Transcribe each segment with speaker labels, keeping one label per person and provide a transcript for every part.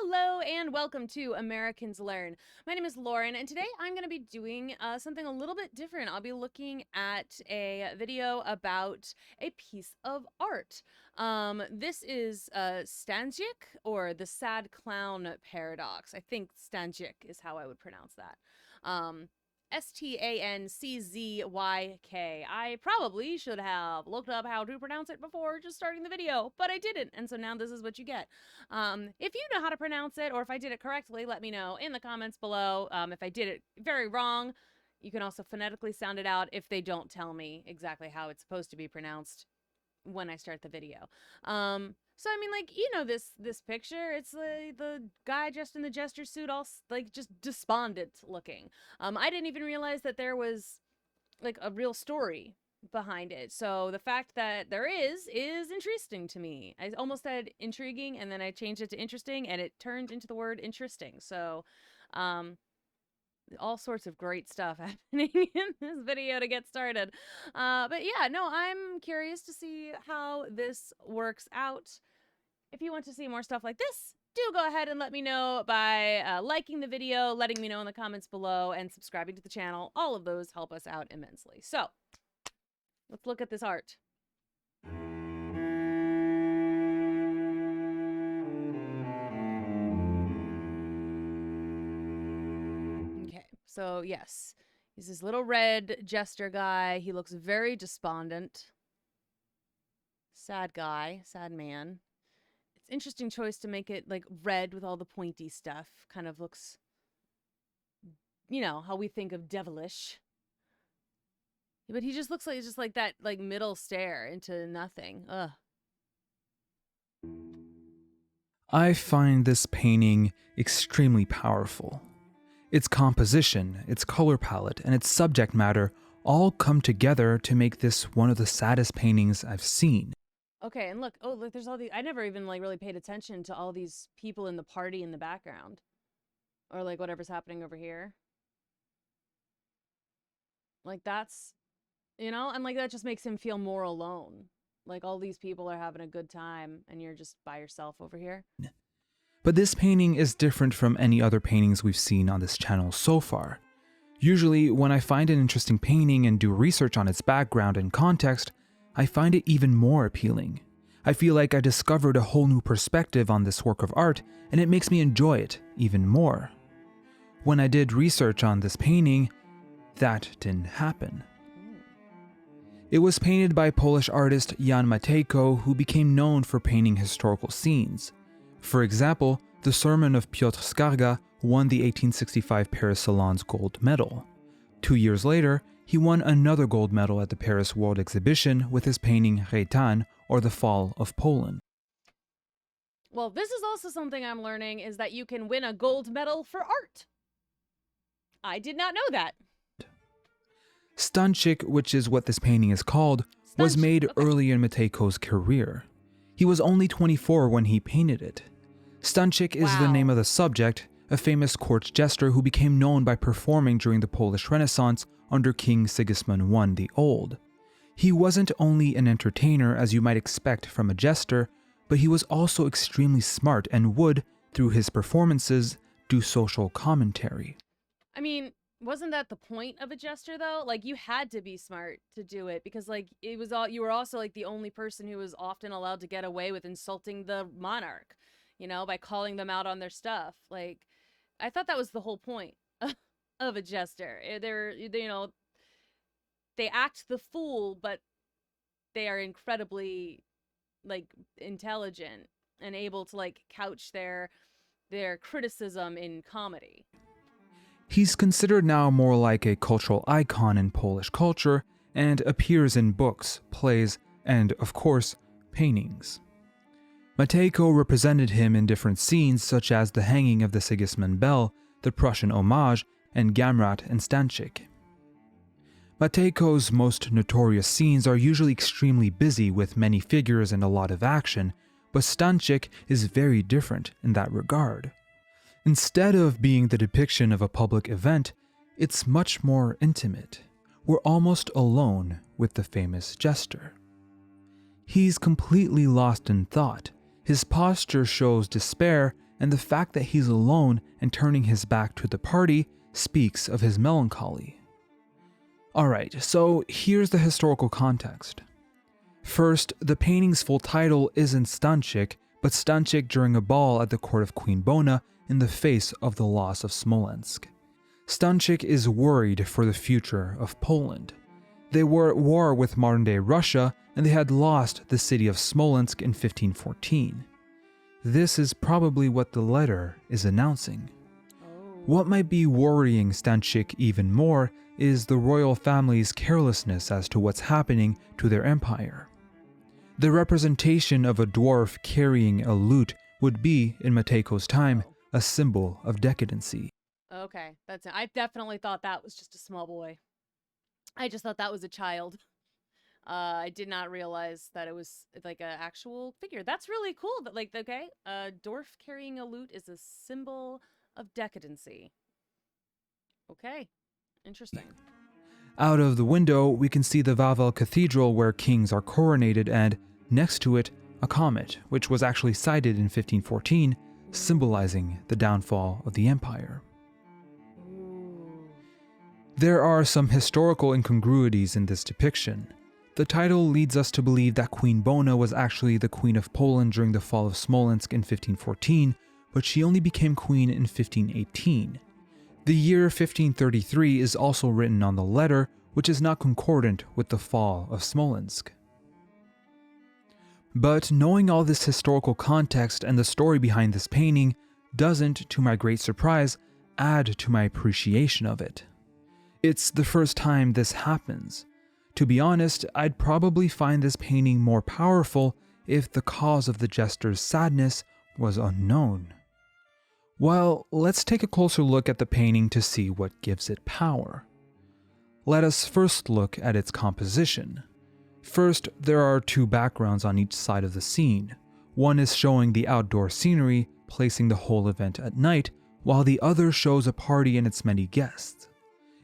Speaker 1: Hello and welcome to Americans Learn. My name is Lauren and today I'm going to be doing something a little bit different. I'll be looking at a video about a piece of art. This is Stanczyk, or the sad clown paradox. I think Stanczyk is how I would pronounce that. Stanczyk. I probably should have looked up how to pronounce it before just starting the video, but I didn't, and so now this is what you get. If you know how to pronounce it, or if I did it correctly, let me know in the comments below. If I did it very wrong, you can also phonetically sound it out if they don't tell me exactly how it's supposed to be pronounced when I start the video. So I mean, like, you know, this picture, it's the guy dressed in the jester suit, all like just despondent looking. I didn't even realize that there was like a real story behind it. So the fact that there is interesting to me. I almost said intriguing and then I changed it to interesting and it turned into the word interesting. So all sorts of great stuff happening in this video to get started. But yeah, no, I'm curious to see how this works out. If you want to see more stuff like this, do go ahead and let me know by liking the video, letting me know in the comments below, and subscribing to the channel. All of those help us out immensely. So, let's look at this art. Okay, so yes, he's this little red jester guy. He looks very despondent. Sad guy, sad man. Interesting choice to make it like red with all the pointy stuff. Kind of looks, you know, how we think of devilish. But he just looks like that like middle stare into nothing. Ugh.
Speaker 2: I find this painting extremely powerful. Its composition, its color palette, and its subject matter all come together to make this one of the saddest paintings I've seen.
Speaker 1: Okay, and look, oh, look, there's all these, I never even, like, really paid attention to all these people in the party in the background. Or, like, whatever's happening over here. Like, that's, you know, and, like, that just makes him feel more alone. Like, all these people are having a good time, and you're just by yourself over here.
Speaker 2: But this painting is different from any other paintings we've seen on this channel so far. Usually, when I find an interesting painting and do research on its background and context, I find it even more appealing. I feel like I discovered a whole new perspective on this work of art, and it makes me enjoy it even more. When I did research on this painting, that didn't happen. It was painted by Polish artist Jan Matejko, who became known for painting historical scenes. For example, the Sermon of Piotr Skarga won the 1865 Paris Salon's gold medal. 2 years later, he won another gold medal at the Paris World Exhibition with his painting Reitan, or The Fall of Poland.
Speaker 1: Well, this is also something I'm learning, is that you can win a gold medal for art. I did not know that.
Speaker 2: Stanczyk, which is what this painting is called, was made early in Matejko's career. He was only 24 when he painted it. Stanczyk is the name of the subject, a famous court jester who became known by performing during the Polish Renaissance under King Sigismund I the Old. He wasn't only an entertainer, as you might expect from a jester, but he was also extremely smart and would, through his performances, do social commentary.
Speaker 1: I mean, wasn't that the point of a jester, though? Like, you had to be smart to do it, because, like, it was all, you were also, like, the only person who was often allowed to get away with insulting the monarch, you know, by calling them out on their stuff. Like, I thought that was the whole point of a jester. They're, you know, they act the fool, but they are incredibly, like, intelligent and able to, like, couch their criticism in comedy.
Speaker 2: He's considered now more like a cultural icon in Polish culture and appears in books, plays, and, of course, paintings. Matejko represented him in different scenes such as the hanging of the Sigismund Bell, the Prussian Homage, and Gamrat and Stanczyk. Matejko's most notorious scenes are usually extremely busy with many figures and a lot of action, but Stanczyk is very different in that regard. Instead of being the depiction of a public event, it's much more intimate. We're almost alone with the famous jester. He's completely lost in thought. His posture shows despair, and the fact that he's alone and turning his back to the party speaks of his melancholy. Alright, so here's the historical context. First, the painting's full title isn't Stanczyk, but Stanczyk during a ball at the court of Queen Bona in the face of the loss of Smolensk. Stanczyk is worried for the future of Poland. They were at war with modern-day Russia, and they had lost the city of Smolensk in 1514. This is probably what the letter is announcing. What might be worrying Stanczyk even more is the royal family's carelessness as to what's happening to their empire. The representation of a dwarf carrying a lute would be, in Matejko's time, a symbol of decadency.
Speaker 1: Okay, that's it. I definitely thought that was just a small boy. I just thought that was a child. I did not realize that it was like an actual figure. That's really cool. That like, okay, a dwarf carrying a lute is a symbol of decadency. Okay, interesting.
Speaker 2: Out of the window, we can see the Wawel Cathedral where kings are coronated, and next to it, a comet, which was actually sighted in 1514, symbolizing the downfall of the empire. There are some historical incongruities in this depiction. The title leads us to believe that Queen Bona was actually the Queen of Poland during the fall of Smolensk in 1514, but she only became queen in 1518. The year 1533 is also written on the letter, which is not concordant with the fall of Smolensk. But knowing all this historical context and the story behind this painting doesn't, to my great surprise, add to my appreciation of it. It's the first time this happens. To be honest, I'd probably find this painting more powerful if the cause of the jester's sadness was unknown. Well, let's take a closer look at the painting to see what gives it power. Let us first look at its composition. First, there are two backgrounds on each side of the scene. One is showing the outdoor scenery, placing the whole event at night, while the other shows a party and its many guests.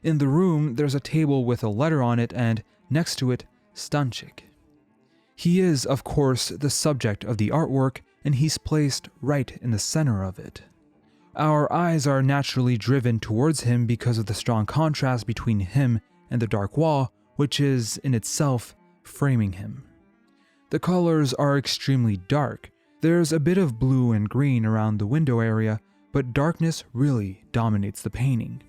Speaker 2: In the room, there's a table with a letter on it, and next to it, Stanczyk. He is, of course, the subject of the artwork, and he's placed right in the center of it. Our eyes are naturally driven towards him because of the strong contrast between him and the dark wall, which is, in itself, framing him. The colors are extremely dark. There's a bit of blue and green around the window area, but darkness really dominates the painting.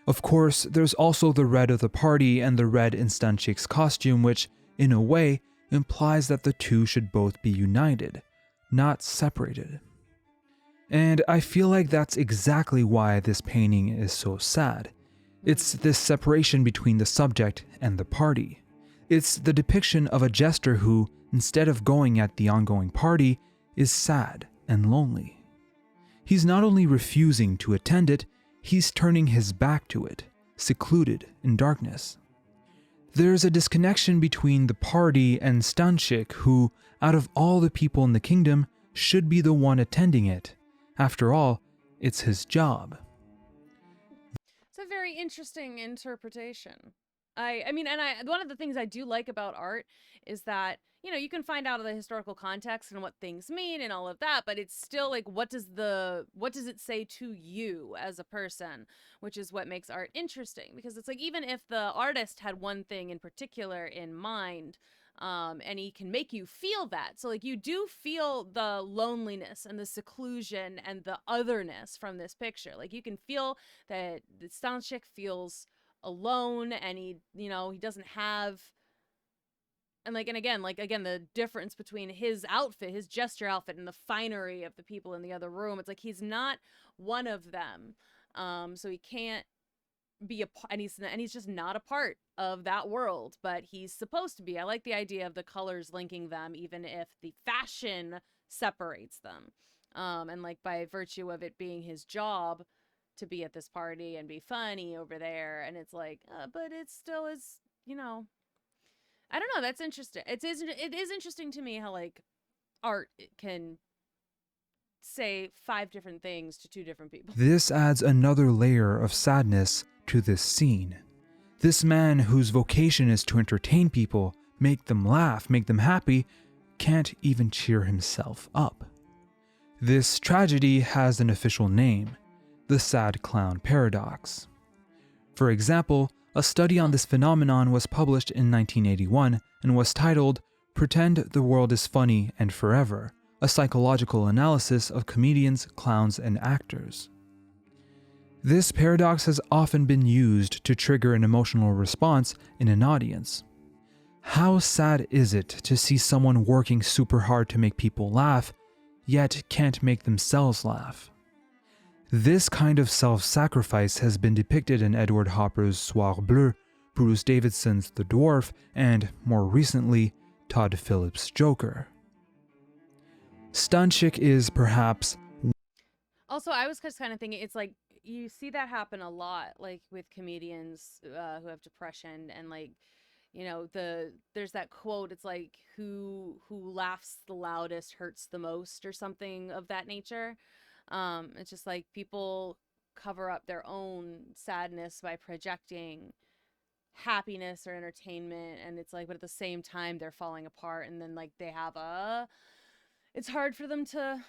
Speaker 2: Of course, there's also the red of the party and the red in Stanczyk's costume, which, in a way, implies that the two should both be united, not separated. And I feel like that's exactly why this painting is so sad. It's this separation between the subject and the party. It's the depiction of a jester who, instead of going at the ongoing party, is sad and lonely. He's not only refusing to attend it, he's turning his back to it, secluded in darkness. There's a disconnection between the party and Stanczyk, who, out of all the people in the kingdom, should be the one attending it. After all, it's his job.
Speaker 1: It's a very interesting interpretation. I mean, one of the things I do like about art is that, you know, you can find out of the historical context and what things mean and all of that, but it's still like, what does it say to you as a person, which is what makes art interesting. Because it's like, even if the artist had one thing in particular in mind, and he can make you feel that. So like, you do feel the loneliness and the seclusion and the otherness from this picture. Like, you can feel that Stanczyk feels alone, and he doesn't have, and again, the difference between his outfit, his gesture outfit, and the finery of the people in the other room. It's like, he's not one of them. So he can't be and he's just not a part of that world, but he's supposed to be. I like the idea of the colors linking them, even if the fashion separates them. And like, by virtue of it being his job to be at this party and be funny over there, and it's like, but it still is, I don't know. That's interesting. It is interesting to me how like art can say 5 different things to 2 different people.
Speaker 2: This adds another layer of sadness to this scene. This man, whose vocation is to entertain people, make them laugh, make them happy, can't even cheer himself up. This tragedy has an official name, the sad clown paradox. For example, a study on this phenomenon was published in 1981 and was titled Pretend the World is Funny and Forever, a psychological analysis of comedians, clowns, and actors. This paradox has often been used to trigger an emotional response in an audience. How sad is it to see someone working super hard to make people laugh, yet can't make themselves laugh? This kind of self-sacrifice has been depicted in Edward Hopper's Soir Bleu, Bruce Davidson's The Dwarf, and, more recently, Todd Phillips' Joker. Stanczyk is perhaps...
Speaker 1: Also, I was just kind of thinking, it's like, you see that happen a lot, like with comedians who have depression, and like, you know, there's that quote, it's like, who laughs the loudest hurts the most, or something of that nature. It's just like people cover up their own sadness by projecting happiness or entertainment, and it's like, but at the same time they're falling apart, and then like they have it's hard for them to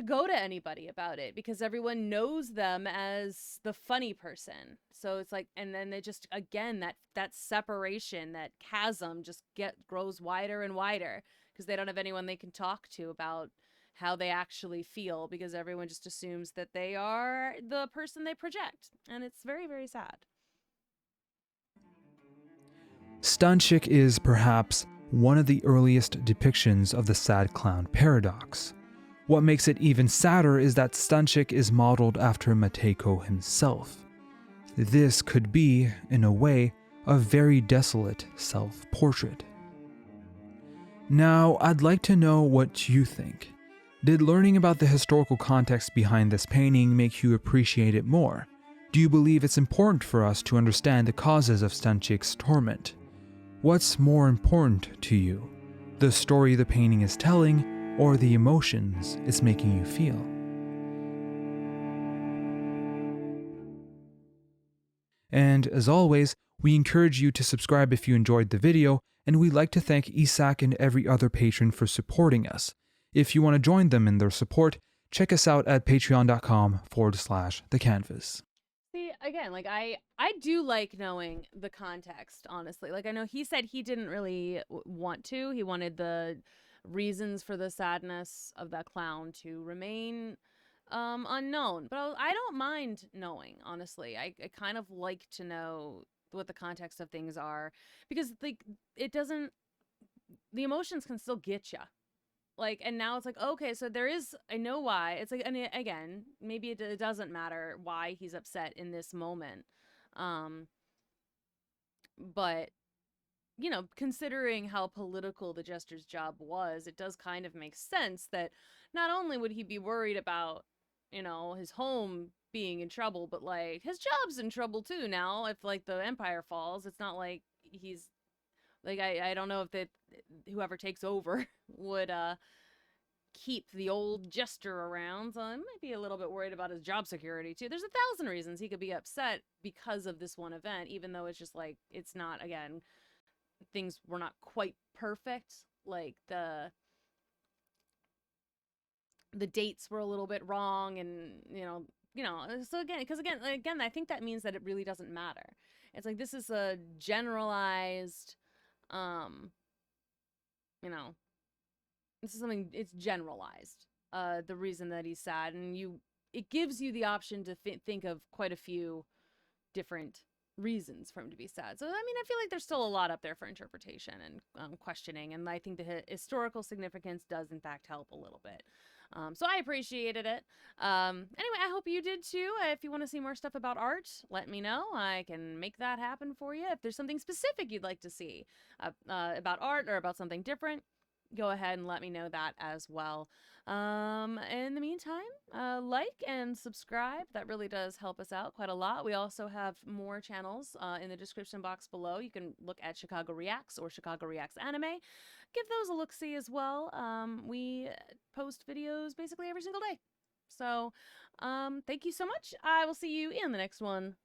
Speaker 1: go to anybody about it because everyone knows them as the funny person. So it's like, and then they just, again, that separation, that chasm just grows wider and wider because they don't have anyone they can talk to about how they actually feel, because everyone just assumes that they are the person they project, and it's very, very sad.
Speaker 2: Stanczyk is perhaps one of the earliest depictions of the sad clown paradox. What makes it even sadder is that Stanczyk is modeled after Matejko himself. This could be, in a way, a very desolate self-portrait. Now, I'd like to know what you think. Did learning about the historical context behind this painting make you appreciate it more? Do you believe it's important for us to understand the causes of Stanczyk's torment? What's more important to you? The story the painting is telling, or the emotions it's making you feel? And as always, we encourage you to subscribe if you enjoyed the video, and we'd like to thank Isak and every other patron for supporting us. If you want to join them in their support, check us out at patreon.com/thecanvas.
Speaker 1: See, again, like I do like knowing the context, honestly. Like I know he said he didn't really want to. He wanted the reasons for the sadness of that clown to remain unknown. But I don't mind knowing, honestly. I kind of like to know what the context of things are, because like it doesn't, the emotions can still get you. Like, and now it's like, okay, so there is, I know why. It's like, and again, maybe it doesn't matter why he's upset in this moment. But, you know, considering how political the jester's job was, it does kind of make sense that not only would he be worried about, you know, his home being in trouble, but like his job's in trouble too now. If like the empire falls, it's not like he's like, I don't know if that whoever takes over would keep the old jester around. So I might be a little bit worried about his job security too. There's 1,000 reasons he could be upset because of this one event, even though it's just like, it's not, again, things were not quite perfect. Like the dates were a little bit wrong, and so again, I think that means that it really doesn't matter. It's like, this is a generalized, you know, this is something, it's generalized, the reason that he's sad, and it gives you the option to think of quite a few different reasons for him to be sad. So I mean, I feel like there's still a lot up there for interpretation and questioning, and I think the historical significance does in fact help a little bit. So I appreciated it. Anyway, I hope you did too. If you want to see more stuff about art, let me know. I can make that happen for you. If there's something specific you'd like to see about art or about something different, go ahead and let me know that as well. In the meantime, like and subscribe. That really does help us out quite a lot. We also have more channels in the description box below. You can look at Chicago Reacts or Chicago Reacts Anime. Give those a look-see as well. We post videos basically every single day. So thank you so much. I will see you in the next one.